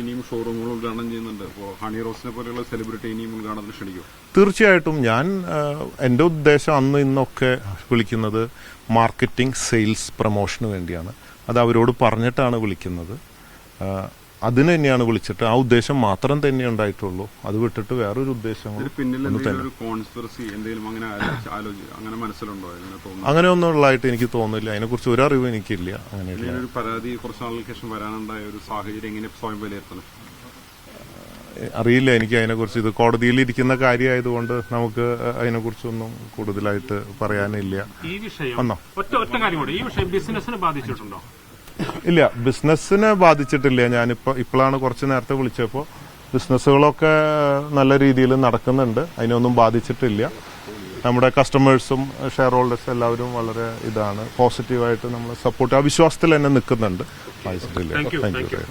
ഇനിയും ഷോറൂമുകൾ ഉദ്ഘാടനം ചെയ്യുന്നുണ്ട്. അപ്പോൾ ഹണി റോസിനെ പോലെയുള്ള സെലിബ്രിറ്റി ഇനിയും ഉദ്ഘാടനത്തിന് ക്ഷണിക്കും? തീർച്ചയായിട്ടും. എൻ്റെ ഉദ്ദേശം അന്ന് ഇന്നൊക്കെ വിളിക്കുന്നത് മാർക്കറ്റിംഗ്, സെയിൽസ്, പ്രൊമോഷന് വേണ്ടിയാണ്. അത് അവരോട് പറഞ്ഞിട്ടാണ് വിളിക്കുന്നത്. അതിന് തന്നെയാണ് വിളിച്ചിട്ട്. ആ ഉദ്ദേശം മാത്രം തന്നെ ഉണ്ടായിട്ടുള്ളൂ. അത് വിട്ടിട്ട് വേറൊരു ഉദ്ദേശം അങ്ങനെയൊന്നും ഉള്ളതായിട്ട് എനിക്ക് തോന്നുന്നില്ല. അതിനെക്കുറിച്ച് ഒരു അറിവും എനിക്കില്ല. അങ്ങനെയില്ല. അറിയില്ല എനിക്ക് അതിനെക്കുറിച്ച്. ഇത് കോടതിയിൽ ഇരിക്കുന്ന കാര്യമായതുകൊണ്ട് നമുക്ക് അതിനെക്കുറിച്ചൊന്നും കൂടുതലായിട്ട് പറയാനില്ല. ഈ വിഷയം ഒറ്റ കാര്യം കൂടി, ഈ വിഷയം ബിസിനസിനെ ബാധിച്ചിട്ടുണ്ടോ? ഇല്ല, ബിസിനസ്സിനെ ബാധിച്ചിട്ടില്ല. ഇപ്പോഴാണ് കുറച്ച് നേരത്തെ വിളിച്ചപ്പോൾ ബിസിനസ്സുകളൊക്കെ നല്ല രീതിയിൽ നടക്കുന്നുണ്ട്. അതിനൊന്നും ബാധിച്ചിട്ടില്ല. നമ്മുടെ കസ്റ്റമേഴ്സും ഷെയർ ഹോൾഡേഴ്സും എല്ലാവരും വളരെ പോസിറ്റീവായിട്ട് നമ്മൾ സപ്പോർട്ട്, ആ വിശ്വാസത്തിൽ തന്നെ നിൽക്കുന്നുണ്ട്. Thank you.